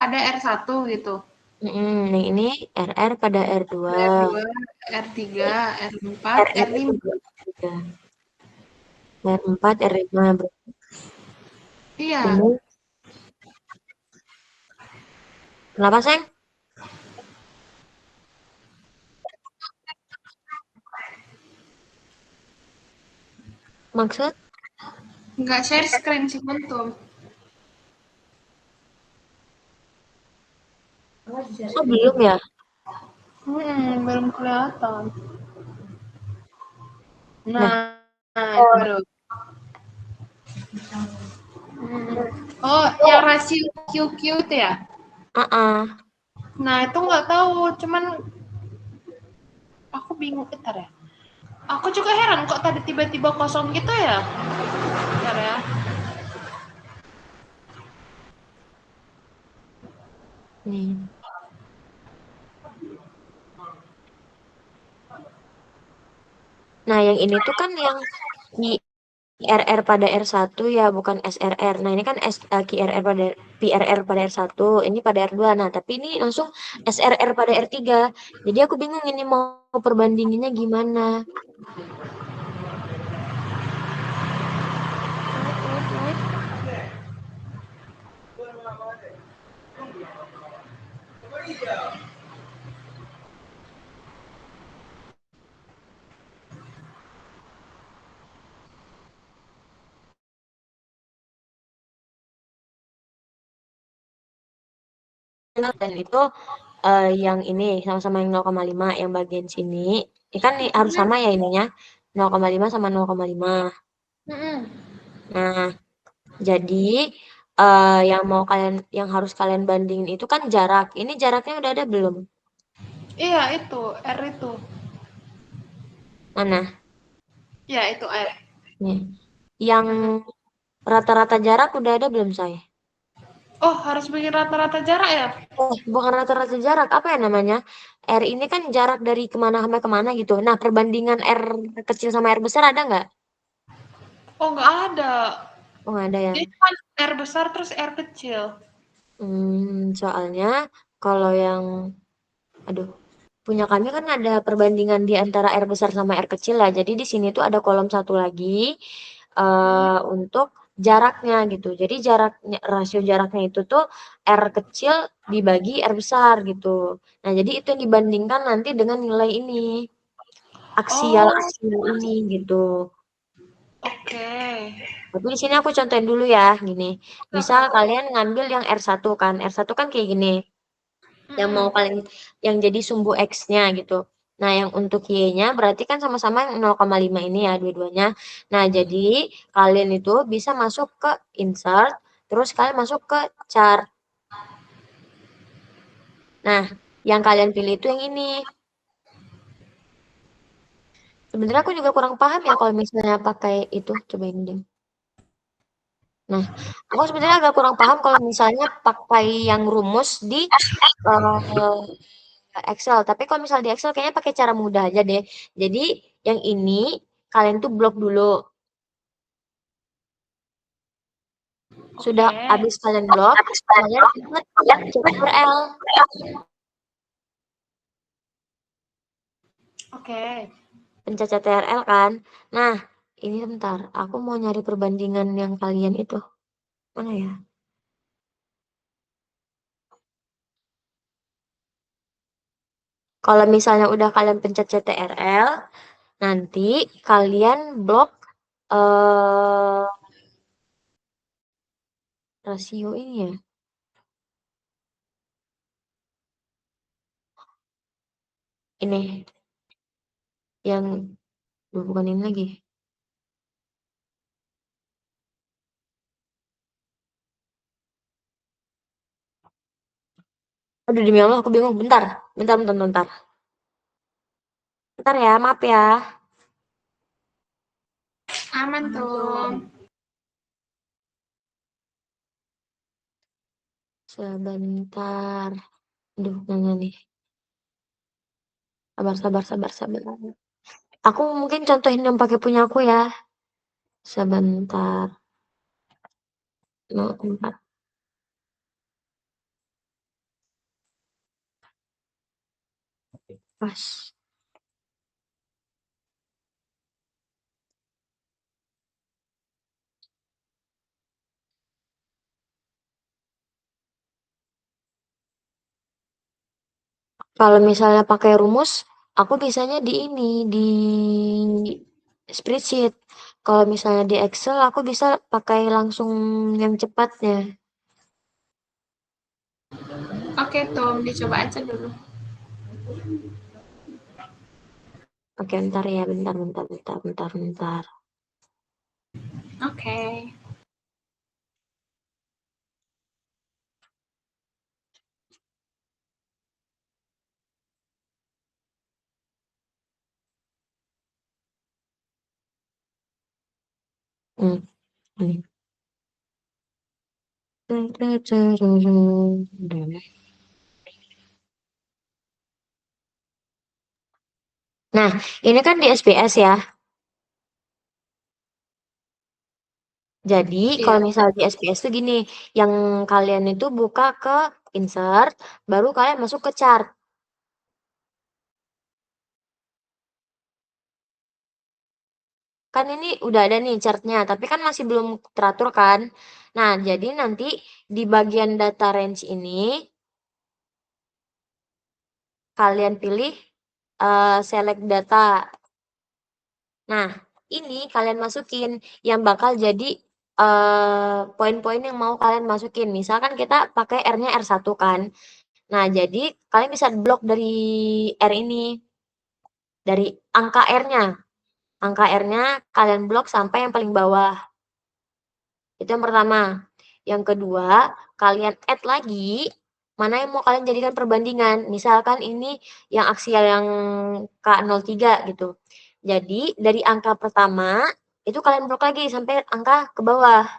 ada R1 gitu. Yang ini RR pada R2. R2, R3, R4, RR itu R5. juga. R4, R5. Iya, Ini kenapa, Seng? Maksud? nggak share screen sih Kuntum. Oh, belum ya? Belum kelihatan. Nah, Nah, itu oh, baru. Oh, yang rasio QQ itu ya? uh-uh. Nah, itu nggak tahu, cuman aku bingung bentar ya. Aku juga heran kok tadi tiba-tiba kosong gitu ya. Bentar ya. Nih. Nah, yang ini tuh kan yang di RR pada R1 ya, bukan SRR. Nah, ini kan QRR pada PRR pada R1, ini pada R2. Nah, tapi ini langsung SRR pada R3. Jadi aku bingung ini mau perbandinginnya gimana. Dan itu yang ini sama-sama yang 0,5 yang bagian sini. Ini kan harus sama ya ininya. 0,5 sama 0,5. Mm-mm. Nah, jadi yang harus kalian bandingin itu kan jarak. Ini jaraknya udah ada belum? Iya, itu R itu. Mana? Iya, itu R. Nih. Yang rata-rata jarak udah ada belum, saya? Oh, harus bikin rata-rata jarak ya? Bukan rata-rata jarak, apa ya namanya? R ini kan jarak dari kemana sampai kemana gitu. Nah, perbandingan R kecil sama R besar ada nggak? Oh, nggak ada. Oh, nggak ada ya. Dia cuma R besar terus R kecil. Soalnya kalau yang, aduh, punya kami kan ada perbandingan di antara R besar sama R kecil ya. Jadi di sini tuh ada kolom satu lagi untuk jaraknya gitu. Jadi rasio jaraknya itu tuh R kecil dibagi R besar gitu. Nah, jadi itu yang dibandingkan nanti dengan nilai ini, aksial Oh, aksial ini gitu. oke. Tapi di sini aku contohin dulu ya, gini. Misal Apa? kalian ngambil yang R1 kan. R1 kan kayak gini. Yang mau Mm-mm. kalian yang jadi sumbu X-nya gitu. Nah, yang untuk Y-nya berarti kan sama-sama yang 0,5 ini ya dua-duanya. Nah, jadi kalian itu bisa masuk ke insert, terus kalian masuk ke chart. Nah, yang kalian pilih itu yang ini. Sebenarnya aku juga kurang paham ya kalau misalnya pakai itu. Cobain deh. Nah, aku sebenarnya agak kurang paham kalau misalnya pakai yang rumus di eh, Excel. Tapi kalau misalnya di Excel kayaknya pakai cara mudah aja deh. Jadi yang ini kalian tuh blok dulu. Sudah Oke. habis kalian blok, kalian input CTRL. Oke. Pencet CTRL kan. Nah, ini sebentar. Aku mau nyari perbandingan yang kalian itu. Mana ya? Kalau misalnya udah kalian pencet CTRL, nanti kalian blok eh rasio ini ya. Ini yang bukan ini lagi. Aduh demi Allah aku bingung. Bentar, bentar, bentar, bentar. Bentar ya, maaf ya. Aman tuh. Sebentar. Aduh, mana nih? Sabar, sabar, sabar, sabar. Aku mungkin contohin yang pakai punya aku ya. Sebentar. 04. Pas. Kalau misalnya pakai rumus, aku biasanya di ini, di spreadsheet. Kalau misalnya di Excel, aku bisa pakai langsung yang cepatnya. Oke, Tom, dicoba aja dulu. Oke, bentar ya, bentar, bentar, bentar, bentar, bentar. Oke. Hmm, ini. Nah, ini kan di SPS ya. Jadi, kalau Iya. misal di SPS tuh gini, yang kalian itu buka ke insert, baru kalian masuk ke chart. Kan ini udah ada nih chartnya, tapi kan masih belum teratur kan. Nah, jadi nanti di bagian data range ini, kalian pilih select data. Nah, ini kalian masukin yang bakal jadi poin-poin yang mau kalian masukin. Misalkan kita pakai R-nya R1 kan. Nah, jadi kalian bisa blok dari R ini, dari angka R-nya. Angka R-nya kalian blok sampai yang paling bawah. Itu yang pertama. Yang kedua, kalian add lagi mana yang mau kalian jadikan perbandingan. Misalkan ini yang aksial yang K03 gitu. Jadi dari angka pertama itu kalian blok lagi sampai angka ke bawah.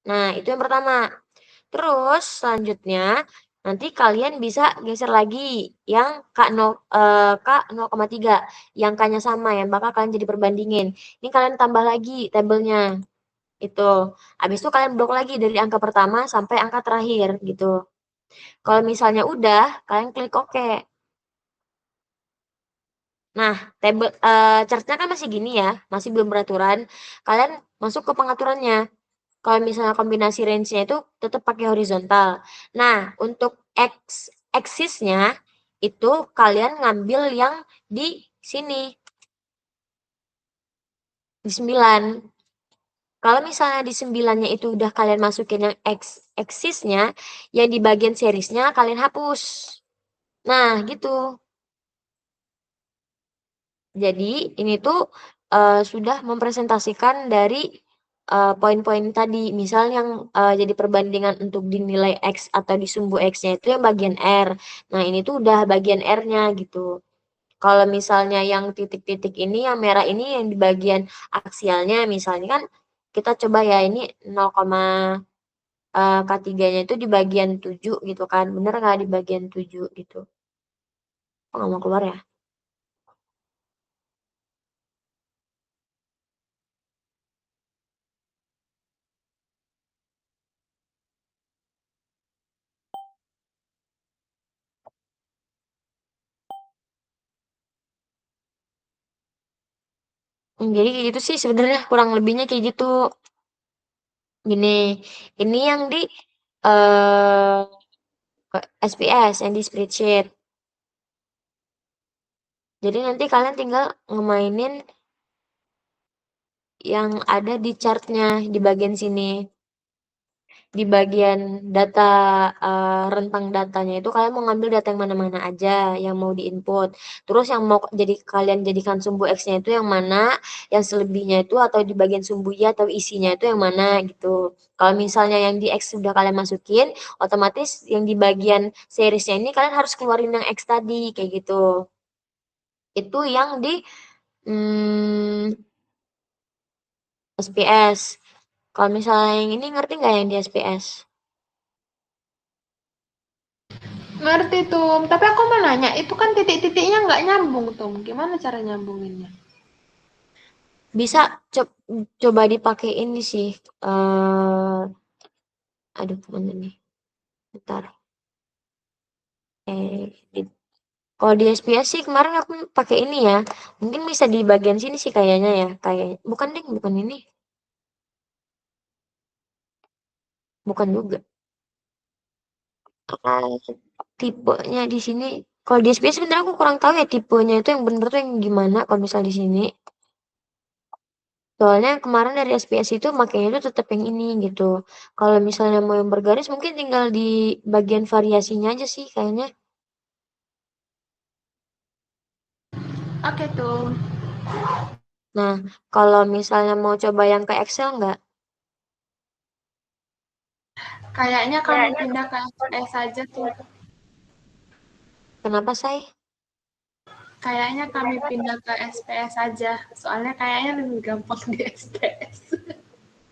Nah, itu yang pertama. Terus selanjutnya nanti kalian bisa geser lagi yang K0,3 yang K-nya sama yang bakal kalian jadi perbandingin. Ini kalian tambah lagi tabelnya. Itu. Habis itu kalian blok lagi dari angka pertama sampai angka terakhir gitu. Kalau misalnya udah, kalian klik oke. Nah, chart-nya kan masih gini ya, masih belum beraturan. Kalian masuk ke pengaturannya. Kalau misalnya kombinasi range-nya itu tetap pakai horizontal. Nah, untuk axis-nya itu kalian ngambil yang di sini, di 9. Kalau misalnya di 9-nya itu udah kalian masukin yang axis-nya, yang di bagian series-nya kalian hapus. Nah, gitu. Jadi ini tuh sudah mempresentasikan dari poin-poin tadi. Misal yang jadi perbandingan untuk dinilai X atau di sumbu X-nya itu yang bagian R. Nah, ini tuh udah bagian R-nya gitu. Kalau misalnya yang titik-titik ini, yang merah ini yang di bagian aksialnya, misalnya kan kita coba ya ini 0, K3-nya itu di bagian 7 gitu kan. Bener nggak di bagian 7 gitu? Kok nggak mau keluar ya? Jadi kayak gitu sih sebenarnya kurang lebihnya kayak gitu. Gini, ini yang di eh SPS, yang di spreadsheet. Jadi nanti kalian tinggal ngemainin yang ada di chartnya di bagian sini. Di bagian data rentang datanya itu kalian mau ngambil data yang mana-mana aja yang mau diinput. Terus yang mau jadi kalian jadikan sumbu X-nya itu yang mana, yang selebihnya itu atau di bagian sumbu Y atau isinya itu yang mana gitu. Kalau misalnya yang di X sudah kalian masukin, otomatis yang di bagian seriesnya ini kalian harus keluarin yang X tadi kayak gitu. Itu yang di SPS. Kalau misalnya yang ini ngerti nggak yang di SPS? Ngerti, Tum. Tapi aku mau nanya, itu kan titik-titiknya nggak nyambung, Tum. Gimana cara nyambunginnya? Bisa coba dipakai ini sih. Aduh, mana nih? Bentar. Edit. Kalau di SPS sih kemarin aku pakai ini ya. Mungkin bisa di bagian sini sih kayaknya ya. Kayak bukan deh, bukan ini. Bukan juga. Ah, tipenya di sini. Kalau di SPS sebenarnya aku kurang tahu ya tipenya itu yang bener tuh yang gimana kalau misal di sini. Soalnya kemarin dari SPS itu makanya itu tetap yang ini gitu. Kalau misalnya mau yang bergaris mungkin tinggal di bagian variasinya aja sih kayaknya. Oke tuh. Nah, kalau misalnya mau coba yang ke Excel nggak? Kayaknya kami pindah ke FPS saja tuh. Kenapa saya? Kayaknya kami pindah ke SPS saja. Soalnya kayaknya lebih gampang di SPS.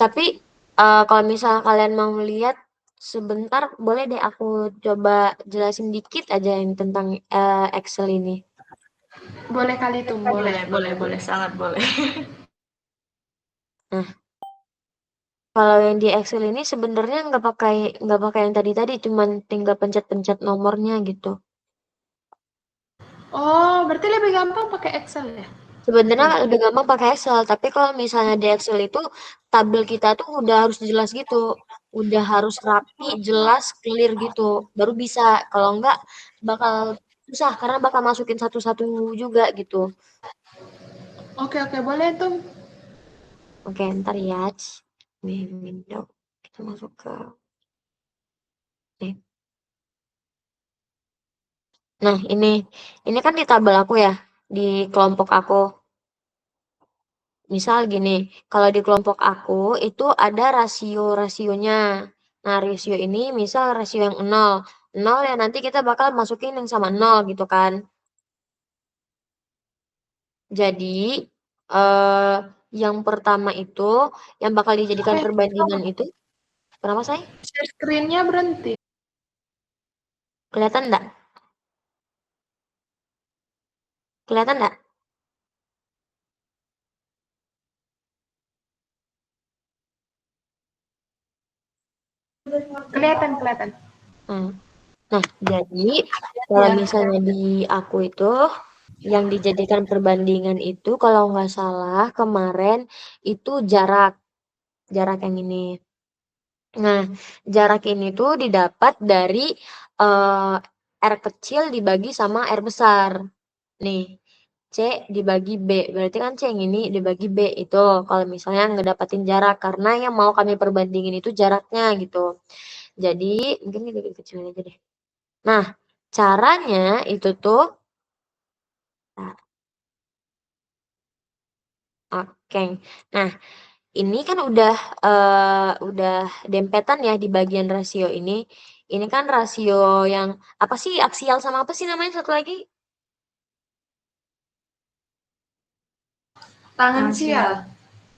Tapi kalau misalnya kalian mau lihat sebentar, boleh deh aku coba jelasin dikit aja yang tentang Excel ini. Boleh kali tuh, boleh. Boleh, sangat boleh. Nah, kalau yang di Excel ini sebenarnya nggak pakai yang tadi-tadi, cuman tinggal pencet-pencet nomornya gitu. Oh, berarti lebih gampang pakai Excel ya? Sebenarnya Tuh. lebih gampang pakai Excel, tapi kalau misalnya di Excel itu tabel kita tuh udah harus jelas gitu, udah harus rapi, jelas, clear gitu, baru bisa. Kalau enggak bakal susah karena bakal masukin satu-satu juga gitu. Oke, boleh tuh. Oke, ntar ya. Nih, window. Kita masuk ke nih. Nah, ini kan di tabel aku ya, di kelompok aku. Misal gini, kalau di kelompok aku itu ada rasio-rasionya. Nah, rasio ini misal rasio yang 0. 0 ya nanti kita bakal masukin yang sama 0 gitu kan. Jadi, eh yang pertama itu yang bakal dijadikan perbandingan itu, kenapa saya? Share screen-nya berhenti. Kelihatan enggak? Kelihatan enggak? Kelihatan. Nah, nah, jadi kalau Ya. misalnya di aku itu yang dijadikan perbandingan itu kalau nggak salah kemarin itu jarak yang ini. Nah, jarak ini tuh didapat dari eh, R kecil dibagi sama R besar. Nih, C dibagi B. Berarti kan C yang ini dibagi B itu kalau misalnya ngedapatin jarak karena yang mau kami perbandingin itu jaraknya gitu. Jadi, mungkin ini lebih kecil aja deh. Nah, caranya itu tuh nah, oke. Nah, ini kan udah dempetan ya di bagian rasio ini. Ini kan rasio yang apa sih aksial sama apa sih namanya satu lagi? Tangan sial.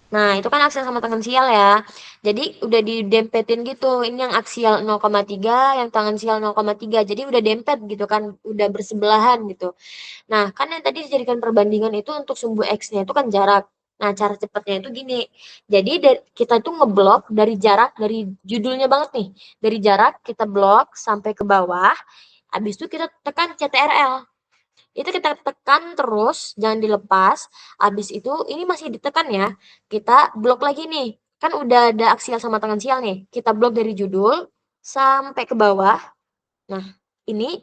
Nah, itu kan aksial sama tangensial ya. Jadi udah didempetin gitu. Ini yang aksial 0,3, yang tangensial 0,3. Jadi udah dempet gitu kan, udah bersebelahan gitu. Nah, kan yang tadi dijadikan perbandingan itu untuk sumbu X-nya itu kan jarak. Nah, cara cepatnya itu gini. Jadi kita tuh ngeblok dari jarak, dari judulnya banget nih. Dari jarak kita blok sampai ke bawah. Habis itu kita tekan CTRL. Itu kita tekan terus, jangan dilepas. Habis itu ini masih ditekan ya. Kita blok lagi nih. Kan udah ada aksial sama tangensial nih. Kita blok dari judul sampai ke bawah. Nah, ini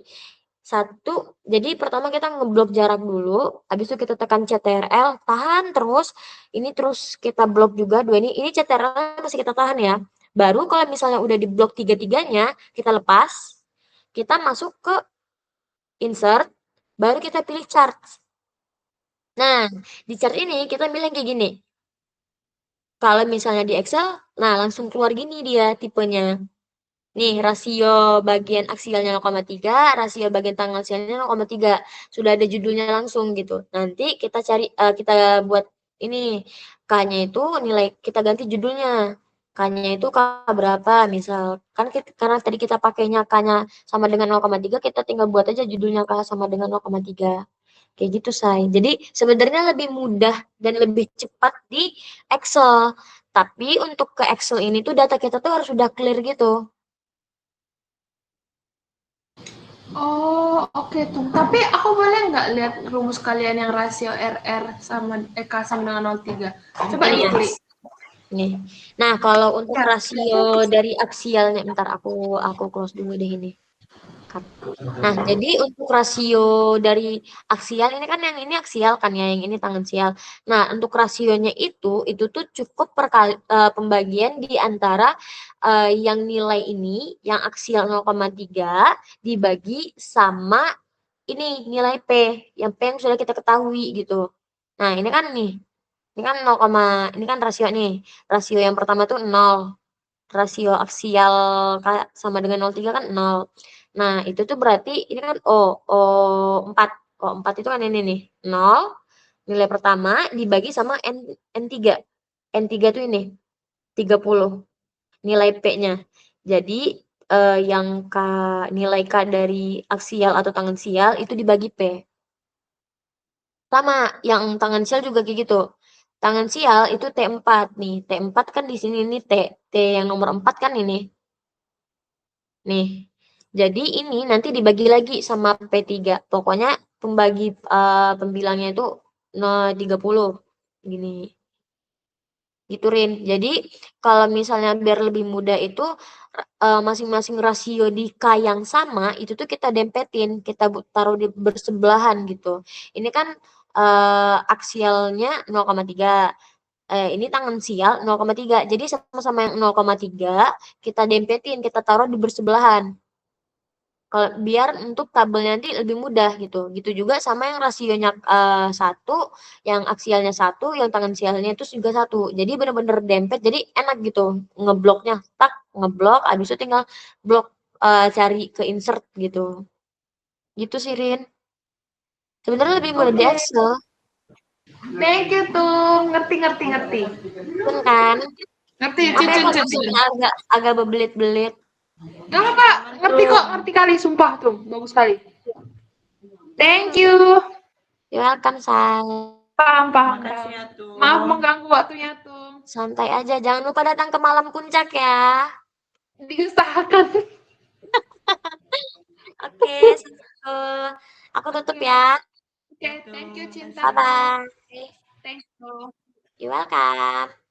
satu, jadi pertama kita ngeblok jarak dulu, habis itu kita tekan CTRL, tahan terus, ini terus kita blok juga dua ini CTRL masih kita tahan ya. Baru kalau misalnya udah di blok tiga-tiganya, kita lepas, kita masuk ke insert, baru kita pilih chart. Nah, di chart ini kita milih kayak gini. Kalau misalnya di Excel, nah langsung keluar gini dia tipenya. Nih, rasio bagian aksialnya 0,3, rasio bagian tangensialnya 0,3. Sudah ada judulnya langsung gitu. Nanti kita cari, kita buat ini, K-nya itu nilai, kita ganti judulnya. K-nya itu K berapa, misal. Kan karena tadi kita pakainya K-nya sama dengan 0,3, kita tinggal buat aja judulnya K sama dengan 0,3. Kayak gitu, Say. Jadi sebenarnya lebih mudah dan lebih cepat di Excel. Tapi untuk ke Excel ini tuh data kita tuh harus sudah clear gitu. Oh, oke tuh. Tapi aku boleh nggak lihat rumus kalian yang rasio RR sama K sama dengan 03? Coba Ini ya. diklik. Nih. Nah, kalau untuk Ya, rasio dari aksialnya, bentar aku close dulu deh ini. Cut. Nah, jadi untuk rasio dari aksial ini kan yang ini aksial kan ya, yang ini tangensial. Nah, untuk rasionya itu tuh cukup pembagian di antara yang nilai ini, yang aksial 0,3 dibagi sama ini nilai P, yang P yang sudah kita ketahui gitu. Nah, ini kan nih, ini kan 0, ini kan rasio nih. Rasio yang pertama tuh 0. Rasio aksial sama dengan 0,3 kan 0. Nah, itu tuh berarti ini kan O4. O4 itu kan ini nih, 0 nilai pertama dibagi sama N3. N3 tuh ini 30 nilai P-nya. Jadi yang nilai K dari aksial atau tangensial itu dibagi P. Sama, yang tangensial juga kayak gitu. Tangensial itu T4 nih. T4 kan di sini nih T yang nomor 4 kan ini. Nih. Jadi ini nanti dibagi lagi sama P3. Pokoknya pembilangnya itu 30 gini. Gitu Rin. Jadi kalau misalnya biar lebih mudah itu masing-masing rasio di K yang sama itu tuh kita dempetin, kita taruh di bersebelahan gitu. Ini kan aksialnya 0,3. Ini tangensial 0,3. Jadi sama-sama yang 0,3 kita dempetin, kita taruh di bersebelahan. Kalau biar untuk tabelnya nanti lebih mudah gitu. Gitu juga sama yang rasionya 1, yang aksialnya 1, yang tangensialnya itu juga 1. Jadi bener-bener dempet, jadi enak gitu ngebloknya. Tak, ngeblok, abis itu tinggal blok cari ke insert gitu. Gitu sih Rin. Sebenarnya lebih mudah di Oke. Excel, Thank you tuh. Ngerti, ngerti, ngerti. kan kan? Ngerti, Apa Cun, ya Cun, kalau Cun, Cun. maksudnya agak bebelit-belit? Gak apa, ngerti kok, ngerti kali, sumpah tuh. Bagus sekali. Thank you. You're welcome, Say. Paham, paham, Makasih paham. ya tuh. Maaf mengganggu waktunya tuh. Santai aja, jangan lupa datang ke Malam Puncak ya. Diusahakan. Oke, Sisko. Aku tutup Oke. ya. Oke, thank you, Cinta. Bye-bye. Thank you. You're welcome.